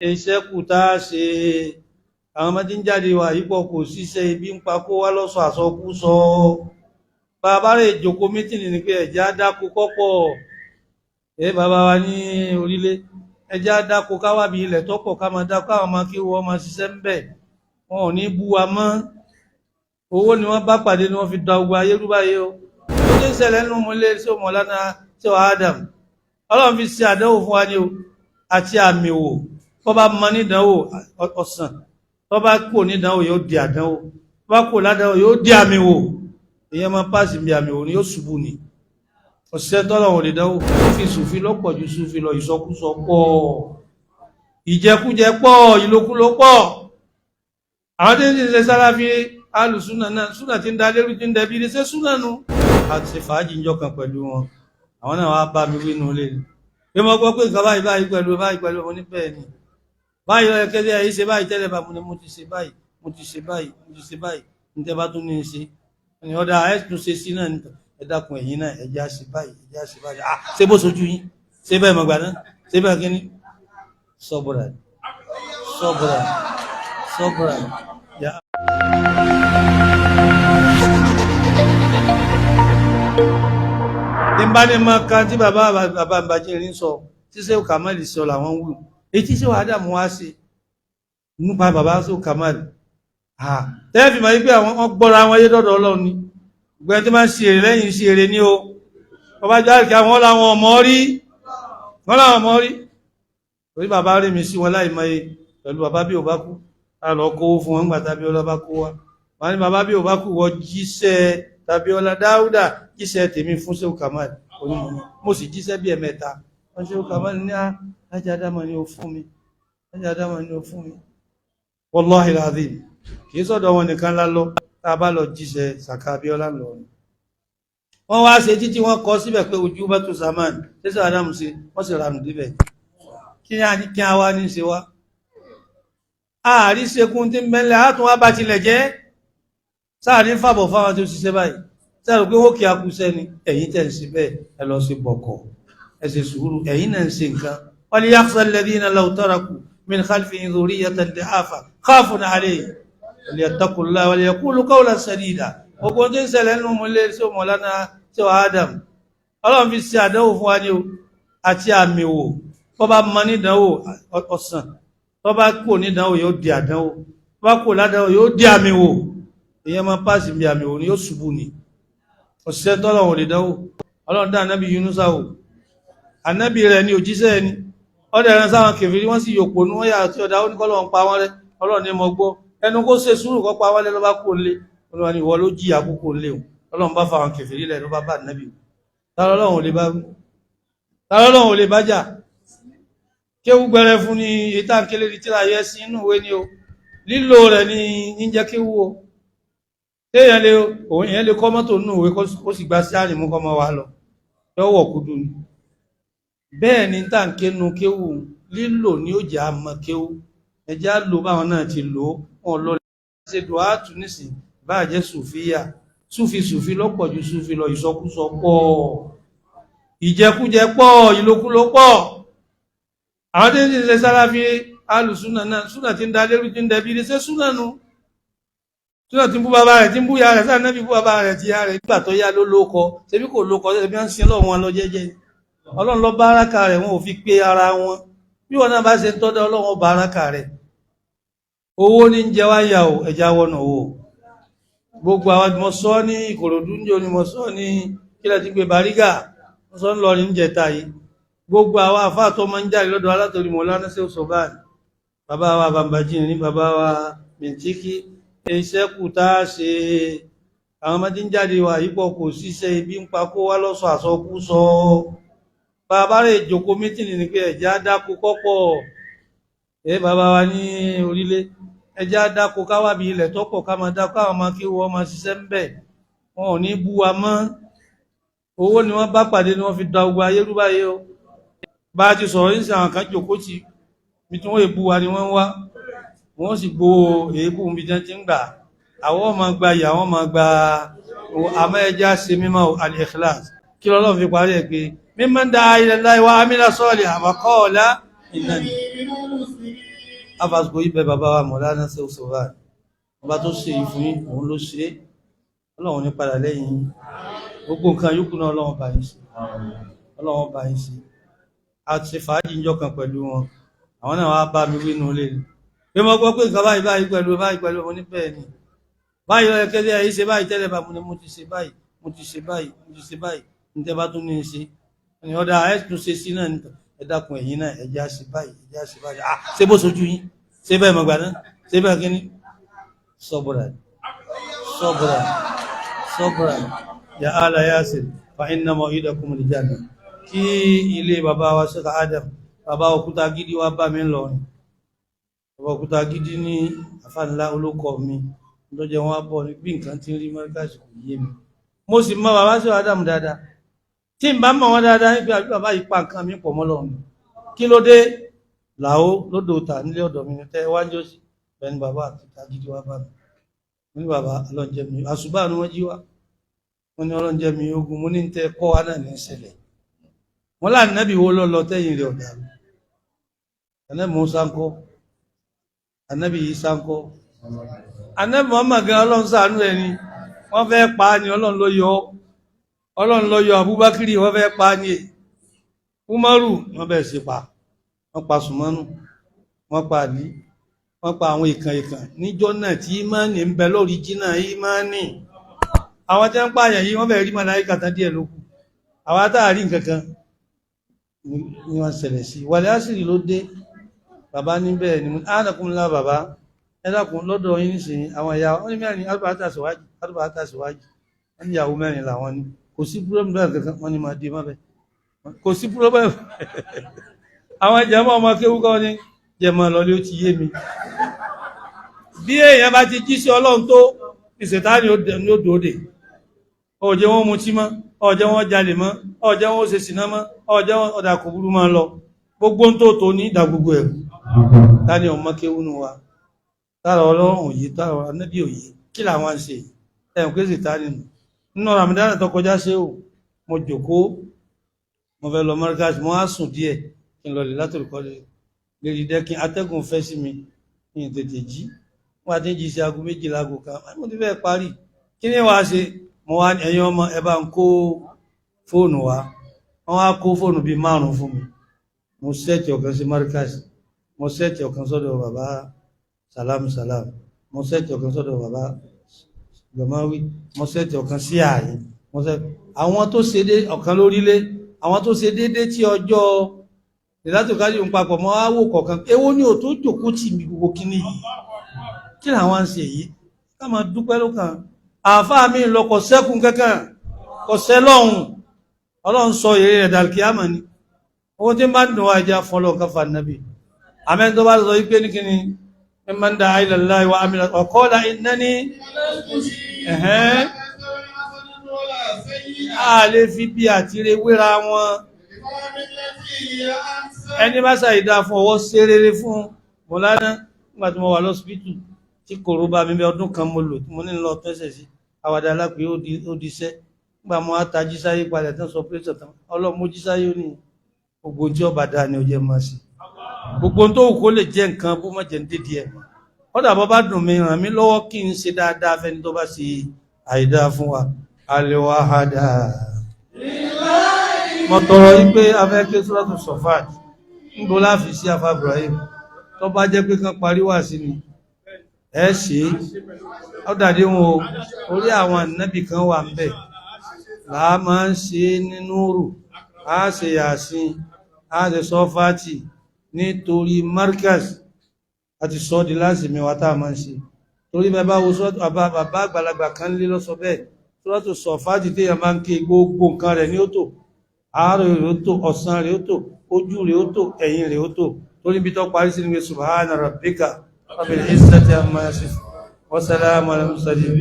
iṣẹ́ kù tá a ṣe àwọn ọmọdé ń jáde wà yípo kò síṣẹ́ ibi ń pa kó wá lọ́sọ̀ àsọkú sọ bàbá rẹ̀ ìjòkó mítìnì ní pé ẹ̀já dákú kọ́pọ̀ bàbá wa ní orílẹ̀ ẹ̀já dákú káwàbí ilẹ̀ tọ́pọ̀ ká máa dákú àwọn ọmọ kí wọ́n máa ṣiṣẹ́ ń bẹ̀ wọn ò ní bú wa mọ́ owó ni wọ́n bá pàdé ni wọ́n fi da ogun ayé rúbáyé o ó ti ń ṣẹlẹ̀ nínú mọ́lẹ́ sí Mọ̀lánà tí ó Adam ọlọ́run fi ṣe àdánwò fún wa ní o àti àmì wò tó bá mọ nídánwò ọ̀sán tó bá kò nídánwò yóò di àdánwò tó bá kò ládánwò yóò di àmì wò èyàn máa pàṣẹ bí àmì wò ni yóò ṣubú ni ọ̀sẹ̀ tọ́lọ̀wọ̀n lè dánwò fi sùfí lọ́pọ̀ ju sùfí lọ ìsọkúsọ pọ̀ ìjẹkújẹ pọ̀ ìlòkulò pọ̀ àwọn tí ń ṣe Sàláfì alùsúnà náà súnà tí ń da lérú tí ń dẹbi ní ṣe súnà nù àti fàájì ń jọkàn pẹ̀lú wọn àwọn náà wá bá mi wí nù lé bí mo gbọ́ pé nǹkan báyìí pẹ̀lú mo ní bẹ́ẹ̀ ni báyìí lọ́yẹ kẹ́lẹ́ ẹ̀yí ṣe báyìí tẹ́lẹ̀ bá mo ní mo ti ṣe báyìí ní tẹ́ bá tún ní ṣe ẹni ọ̀dà ẹ̀tún ṣe sí náà ẹ dákun ẹ̀yìn náà ẹja ṣe báyìí ṣe bó sojú yín ṣe bẹ́ẹ̀ mọ̀gbà náà ṣe bẹ́ẹ̀ kí ni sọ́bùrà yá. tí n bá ní máa kan tí bàbá àbájẹ́ rí ń sọ tí Ṣéhù Kàmáàlì sọ làwọn wù èyí tí Ṣéhù Ádámù wá sí nípa bàbá Ṣéhù Kàmáàlì tẹ́ẹ̀fì máa yí pé àwọn gbọ́ra wọn yé dọ́dọ̀ Ọlọ́run ni gbẹ́ni tí máa ń ṣe èrè lẹ́yìn ṣe èrè ní o ọba jáde kí àwọn làwọn ọmọ rí torí bàbá rí mi sí wọn láì mọye pẹ̀lú bàbá bí ò bá kú a lọ kówó fún wọn gbà Tábíọ́lá bá kó wa wọn ni bàbá bí ò bá kú wọ jíṣẹ́ Tábíọ́lá Dáúdà jíṣẹ́ tèmi fún Ṣéhù Kàmáàlì mo sì jíṣẹ́ bí ẹ̀mẹ́ta wọn Ṣéhù Kàmáàlì ní Hájì Ádámù ni ó fún mi Wallahi al-azim kìí sọ́dọ̀ wọn nìkan lálọ́ tá a bá lọ jíṣẹ́ Sàká Abíọ́lá lọ wọ́n wá ṣe títí wọ́n kọ síbẹ̀ pé ojú bá tó Sàmán Ṣéhù Ádámù sí wọ́n sì ránù débẹ̀ kí a wá ní ṣe wá ààrí sekún tí mẹ́lẹ̀ àátún wá bá tilẹ̀ jẹ́ sáàrí fàbọ̀ fáwọn tí ó ṣiṣẹ́ báyìí sáàrí pé ó kí a kú sẹ́ni ẹ̀yin tẹ̀ sí bẹ́ẹ̀ ẹ lọ sí bọ̀kọ̀ ẹ ṣe sùúrù ẹ̀yin náà ń ṣe nǹkan wal yakhsha alladhina law taraku min khalfihim dhurriyyatan dha'afan khafuna alayhim falyattaqullaha wa liyaqulu qawlan sadida gbogbo tí ń ṣẹlẹ̀ nínú mọ́lẹ́ sí Mọ̀lánà tí ó Adam ọlọ́run fi ṣe àdánwò fún wa ní o àti àmì wò tó bá mọ nídánwò ọ̀sán tó bá kò nídánwò yóò di àdánwò tó bá kò ládánwò yóò di àmì wò èyàn máa pàṣẹ bí àmì wò ni yóò ṣubú ni ọ̀sẹ̀ tọ́lọ̀wọ̀n lè dánwò ọlọ́run dá ànábì Yúnúsà wò ànábì rẹ̀ ni òjíṣẹ́ ẹni ọdẹ ẹran sáwọn kèfèrí wọ́n sì yòpò ní wọ́n yà tí ọ̀dá oníkọ́lọ̀ pa wọ́n rẹ́ ọlọ́run ní mọ gbọ́ ẹnu kó ṣe sùúrù kọ́ pa wọ́n rẹ́ ló bá kó lé olúwa ni ìwọ ló jí àkókò lé o ọlọ́run bá fa àwọn kèfèrí lẹ̀ ló bá bá ànábì tààlọ́lọ́run ò lè bá jà kéwú gbẹrẹ fún ní ìta nkélé rí tíra yẹ sí inú ìwé ni o lílò rẹ̀ ní ìjẹ́ kéwú o téèyàn lè kọ́ mọ́tò nínú ìwé kó sì gbá sí àrìmú kọ́ mọ́ wa lọ yọ́wọ̀ kúdù ni bẹ́ẹ̀ ni tá ń kénu kéwú lílò ní ó jẹ́ àmọ́ kéwú ẹjá lò báwọn náà ti lò wọn lọ ṣe dùátù nísìn bá jẹ́ sùfíyà sùfí lọ́pọ̀ ju sùfí lọ ìsọkúsọ pọ̀ ìjẹkújẹ pọ̀ ìlòkulò pọ̀ àwọn tí ń ṣe Sàláfì alùsúnà náà súnà tí ń da lérú tí ń dẹbi ní ṣe súnà nù súnà tí ń bú bàbá rẹ̀ tí ń bú ya rẹ̀ sáà náà bí bú bàbá rẹ̀ tí ya rẹ̀ nígbà tó yá ló lóko ṣebí kò lóko ṣebí wọ́n ń sin lọ́wọ́ wọn lọ jẹ́jẹ́ ọlọ́run lọ báràkà rẹ̀ wọn ò fi pé ara wọn bí wọn náà bá ṣe ń tọ́dọ̀ ọlọ́run báràkà rẹ̀ owó ní ń jẹ wáyà o ẹja wọnà owó gbogbo àwọn mo sọ ní Ìkòròdú ń jò ní mo sọ ní kílẹ̀ tí gbé Bàrígà mo sọ ń lọ ní jẹta yìí gbogbo àwọn àfáà tó máa ń jáde lọ́dọ̀ alátorí Mọ̀lánà Ṣéhù Ṣọ̀bánì bàbá wa Bàmbàjì ní bàbá wa Mìntíkì iṣẹ́ kù tá a ṣe àwọn ọmọdé ń jáde wà yípo kò síṣẹ́ ibi ń pa kó wá lọ́sọ̀ àsọkú sọ bàbá rẹ̀ ìjòkó mítìnì ní pé ẹ̀já dákú kọ́pọ̀ bàbá wa ní orílẹ̀ ẹ̀já dákú káwàbí ilẹ̀ tọ́pọ̀ ká máa dákú àwọn ọmọ kí wọ́n máa ṣiṣẹ́ ń bẹ̀ wọn ò ní bú wa mọ́ owó ni wọ́n bá pàdé ni wọ́n fi da ogun ayé rúbáyé o bá ti sọ̀rọ̀ ní sí àwọn kan jòkó tí bí tí wọ́n èbú wa ni wọ́n wá wọ́n sì gbó èébú bí jẹ́ ti ń gbà àwọn ọmọ gba ìyà wọ́n máa gba àmọ́ ẹjá ṣe mímọ́ al-ikhlas kí lọ́lọ́ fi parí ẹ̀ pé mimman da'a ila Allahi wa amila salihan wa qala innani afásitì yìí bẹ bàbá wa Mọ̀lánà ṣe òṣòwà ọba tó ṣe ìfún yín òun ló ṣe ọlọ́run ní padà lẹ́yìn yín gbogbo nǹkan yókù náà ọlọ́run bá yín ṣe ọlọ́run bá yín ṣe a ti fàájì ń jọkàn pẹ̀lú wọn àwọn náà wá bá mi wí nù lé ní pé mo gbọ́ pé nǹkan báyìí pẹ̀lú mo ní bẹ́ẹ̀ ni báyìí lọ́yẹ kẹ́lẹ́ yìí ṣe báyìí tẹ́lẹ̀ bá mo ní mo ti ṣe báyìí ní tẹ́ bá tún ní í ṣe ní ọ̀dà ẹ̀ tún ṣe sí náà nìkan ẹ dákun ẹ̀yin náà ẹ̀já ṣe báyìí ṣé bó sojú yín ṣé bẹ́ẹ̀ mọ̀gbà náà ṣé bẹ́ẹ̀ kí ni sọ́bùrà ya ala Yasir fa inna maw'idakumul janna kí ilé bàbá wa Sheikh Adam bàbá òkúta gidi wá bá mi lọ bàbá òkúta gidi ní àfànlá olókọ mi tó jẹ wọn bọ̀ ní bí nǹkan tí ń rí mọ́ríkàsì kò yé mi mo sì mọ bàbá Sheikh Adam dáadáa tí n bá mọ̀ wọn dáadáa níbi àbí bàbá yìí pa nǹkan mi pọ̀ mọ́ lọ́run kí ló dé làó lódò ta nílé ọ̀dọ̀ mi tẹ́ wájú sí bẹ́ẹ̀ ni bàbá òkúta gidi wá bá mi ní bàbá ọlọ́njẹ́ mi àṣùbà ni wọ́n jí wá wọ́n ní ọlọ́njẹ́ mi ogun mo ní tẹ́ kọ́ wa náà ní ìṣẹ̀lẹ̀ wọ́n láà nábì wo lọ́lọ́ tẹ́yìn rẹ̀ ọ̀dà ànábì Mùsá ńkọ́ ànábì Ìsá ńkọ́ ànábì Muhammad gan ọlọ́run ṣàánú ẹ̀ ni wọ́n fẹ́ pa á ni ọlọ́run ló yọ Abubakar wọ́n fẹ́ pa á ni Umaru wọ́n bẹ̀rẹ̀ sí pa wọ́n pa Sùmánù wọ́n pa Àlí wọ́n pa àwọn ìkàn níjọ́ náà tí ìmánì ń bẹ lórí jìnnà ìmánì àwọn tí wọ́n pààyàn yìí wọ́n bẹ̀rẹ̀ rí màláíkà tán díẹ̀ lókù àwọn àtàrí nǹkankan ni wọ́n ṣẹlẹ̀ sí wàlẹ̀ àṣírí ló dé bàbá níbẹ̀ ni ánàkúnlá bàbá ẹ̀dàkùn lọ́dọ̀ yín nísìnyí àwọn ìyá wọn ní mẹ́rin arúbáátà síwájú wọ́n ní ìyàwó mẹ́rin làwọn ní kò sí púrọ́mù kankan wọ́n ní máa dé mọ́bẹ̀ kò sí púrọ́mù àwọn jẹ́mọ́ ọmọ kéwúkọ́ ní jẹ́mọ́ lọlé ó ti yé mi bí èèyàn bá ti jí sí ọlọ́run tó ìṣẹ̀tánì ní ó dòódè ọ̀jẹ́ wọn mutí mọ́ ọ̀jẹ́ wọn jalè mọ́ ọ̀jẹ́ wọn ó ṣe sìná mọ́ ọ̀jẹ́ wọn ọ̀dà kò burú máa lọ gbogbo ń tó ní ìdá gbogbo ẹ̀rù tani ọmọ kéwúnú wa tára ọlọ́run yìí tára anábì òye kí làwọn ṣe ẹ̀rùn pé ìṣẹ̀tánì nínú Ramadan tó kọjá ṣe ò mo jòkóó mo fẹ́ lọ Markaz mo á sùn díẹ̀ kí n lọ lè látòlùkọ́ lè dẹ́kin atẹ́gùn fẹ́ sí mi ní tètè jí wọ́n àti jí sí aago 12 aago kan mo ti fẹ́ parí kí ni wàá ṣe mo wá ẹ̀yin ọmọ ẹ bá ń kó fóònù wá wọ́n wá kó fóònù bíi 5 fún mi mo sẹ́ẹ̀tì ọ̀kan sí Markaz mo sẹ́ẹ̀tì ọ̀kan sọ́dọ̀ bàbá salam mo sẹ́ẹ̀tì ọ̀kan sọ́dọ̀ bàbá Gamawi mo sẹ́ẹ̀tì ọ̀kan sí ààyè àwọn tó ṣe dé ọ̀kan lórílẹ̀ àwọn tó ṣe déédé tí ọjọ́ ìlátòkárí ń papọ̀ mọ́ áwò kọ̀ọ̀kan èwo ni ò tó jòkó tì mí gbogbo kíní yìí kí làwọn ń ṣe yìí ká máa dúpẹ́ lókàn àáfàá mi lọ kọ̀ sẹ́kùn kankan kọ̀ sẹ́ lọ́hùn ọlọ́run sọ èrè rẹ̀ dàlkìámà ni owó tí ń bá dùn wá ẹja fọlọ́ káfà nàbì àmẹ́ni tó bá sọ wípé ní kíni ẹ máa ń da ila Allahi wa amila ọ̀kọ́lá innani a lè fi bí àtìrẹ wéra wọn ẹni bá ṣàìdá fún ọwọ́ séréré fún Mọ̀lánà nígbàtí mo wà lọ́sibítù tí kòrò bá mi bẹ ọdún kan mo lò tí mo ní lọ tẹ́sẹ̀ sí àwàdà alápè ó diṣẹ́ nígbà mo á ta jísáyé padà tán sọ pé sọ̀tàn ọlọ́mọ jísáyé ó ní gbogbo tí ọba dáa ni ó jẹ́ máa sí gbogbo tó wù kó lè jẹ́ nǹkan bó má jẹ́ ń dédé ẹ̀ ọ̀dà bọ́ bá dùn mí ràn mí lọ́wọ́ kí n ṣe dáadáa fẹ́ni tó bá ṣe àìdáa fún wa alewahada mọ̀tọ̀rọ̀ wípé afẹ́kẹ́ Suratu Safat níbo láfi sí afá Ibrahim tó bá jẹ́ pé kán parí wà sí ni ẹ ṣe ọ́dàdé wọn orí àwọn ànábì kan wà ń bẹ̀ láà máa ń ṣe nínú rù á ṣe Yàsín á ṣe Sọ́fàtì nítorí Markaz àti sọ́ọ̀dì láti mẹ́wàá tá a máa ń ṣe torí bàbá wo bàbá àgbàlagbà kan lé lọ́sọ bẹ́ẹ̀ Suratu Safat téèyàn máa ń ké gbogbo nǹkan rẹ̀ ní ó tò àárọ̀ rẹ̀ ó tò ọ̀sán rẹ̀ ó tò ojú rẹ̀ ó tò ẹ̀yìn rẹ̀ ó tò torí bí tó parí sí ní subhana rabbika rabbil izzati amma yasifun wa salamun alal mursalin